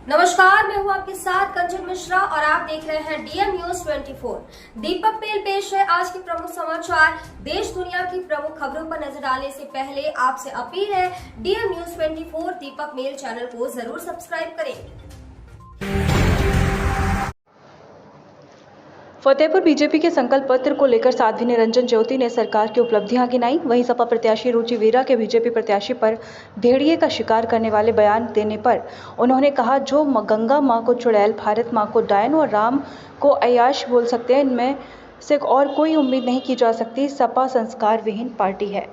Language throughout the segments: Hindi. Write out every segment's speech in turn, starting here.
नमस्कार, मैं हूं आपके साथ कंचन मिश्रा और आप देख रहे हैं डीएम न्यूज 24। दीपक पेल पेश है आज के प्रमुख समाचार। देश दुनिया की प्रमुख खबरों पर नजर डालने से पहले आपसे अपील है, डीएम न्यूज 24 दीपक मेल चैनल को जरूर सब्सक्राइब करें। फतेहपुर बीजेपी के संकल्प पत्र को लेकर साध्वी निरंजन ज्योति ने सरकार की उपलब्धियां गिनाई। वहीं सपा प्रत्याशी रुचि वीरा के बीजेपी प्रत्याशी पर भेड़िए का शिकार करने वाले बयान देने पर उन्होंने कहा, जो गंगा मां को चुड़ैल, भारत मां को डायन और राम को अय्याश बोल सकते हैं, इनमें से और कोई उम्मीद नहीं की जा सकती। सपा संस्कार विहीन पार्टी है।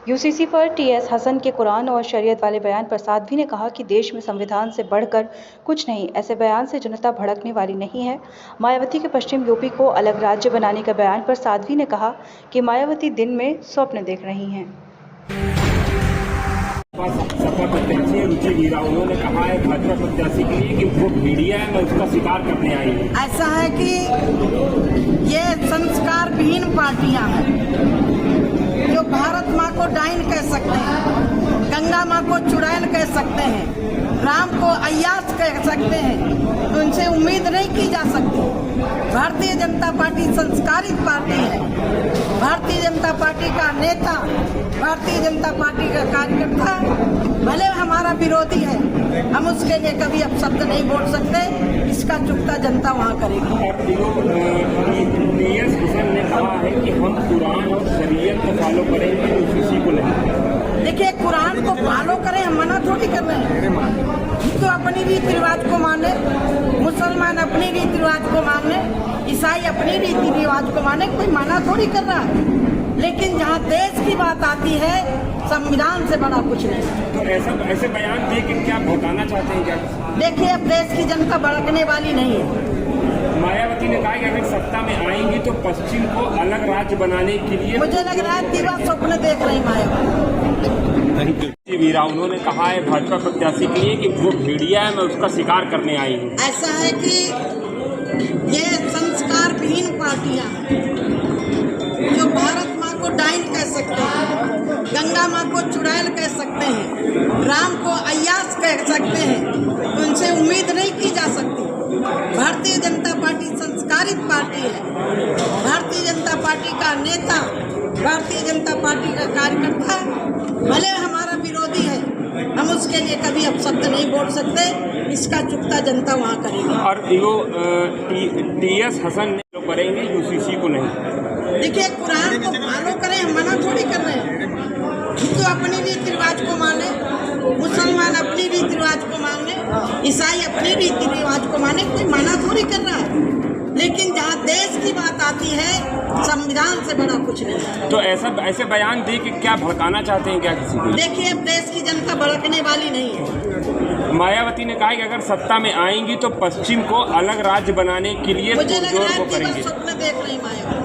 यूसीसी पर टीएस हसन के कुरान और शरीयत वाले बयान पर साध्वी ने कहा कि देश में संविधान से बढ़कर कुछ नहीं, ऐसे बयान से जनता भड़कने वाली नहीं है। मायावती के पश्चिम यूपी को अलग राज्य बनाने के बयान पर साध्वी ने कहा कि मायावती दिन में स्वप्न देख रही हैं। सपा प्रत्याशी रुचि वीरा, उन्होंने कहा है भाजपा प्रत्याशी के लिए कि वो मीडिया है, मैं उसका शिकार करने आई हूँ। ऐसा है कि ये संस्कार विहीन पार्टियां हैं जो भारत माँ को डाइन कह सकते हैं, गंगा माँ को चुड़ैल कह सकते हैं, राम को अय्याश कह सकते हैं, तो इनसे उम्मीद नहीं की जा सकती। भारतीय जनता पार्टी संस्कारित पार्टी है। भारतीय जनता पार्टी का नेता, भारतीय जनता पार्टी का कार्यकर्ता भले हमारा विरोधी है, हम उसके लिए कभी अपशब्द नहीं बोल सकते। इसका चुकता जनता वहाँ करेगी। टीएस हसन ने कहा है कि हम कुरान और शरीयत को फॉलो करेंगे, यूसीसी को नहीं। देखिए, कुरान को फॉलो करें, हम मना थोड़ी कर रहे हैं। हिंदू अपनी रीति रिवाज को माने, मुसलमान अपनी रीति रिवाज को माने, ईसाई अपनी रीति रिवाज को माने, कोई मना थोड़ी कर रहा है। लेकिन जहाँ देश की बात आती है, संविधान से बड़ा कुछ नहीं। तो ऐसे बयान दे के क्या भड़काना चाहते हैं क्या? देखिए, अब देश की जनता भड़कने वाली नहीं है। मायावती ने कहा कि अगर सत्ता में आएंगी तो पश्चिम को अलग राज्य बनाने के लिए, मुझे लग रहा है दिवा स्वप्न देख रही मायावती। वीरा, उन्होंने कहा है भाजपा प्रत्याशी के लिए कि वो भेड़िया है, मैं उसका शिकार करने आई हूँ। ऐसा है कि ये संस्कार विहीन पार्टियां हैं जो भारत माँ को डाइन कह सकते हैं, गंगा माँ को चुड़ैल कह सकते हैं, राम को अय्याश कह सकते हैं, तो इनसे उम्मीद नहीं की जा सकती। भारतीय जनता पार्टी संस्कारित पार्टी है। भारतीय जनता पार्टी का नेता, भारतीय जनता पार्टी का कार्यकर्ता भले हमारा विरोधी है, हम उसके लिए कभी अपशब्द नहीं बोल सकते। इसका चुकता जनता वहाँ करेगी। और टीएस हसन ने जो करेंगे, यूसीसी को नहीं। देखिए, कुरान को फॉलो करें, हम मना थोड़ी कर रहे हैं। हिंदू अपनी रीति रिवाज को माने, मुसलमान अपनी रीति रिवाज को माने, ईसाई अपनी रीति रिवाज को माने, कोई मना थोड़ी कर रहा है। लेकिन जहाँ देश की बात आती है, संविधान से बड़ा कुछ नहीं। तो ऐसे बयान दे के क्या भड़काना चाहते हैं क्या किसी को? देखिए, अब देश की जनता भड़कने वाली नहीं है। मायावती ने कहा कि अगर सत्ता में आएंगी तो पश्चिम को अलग राज्य बनाने के लिए मुझे लग रहा है करेंगे। स्वप्न देख रही मायावती।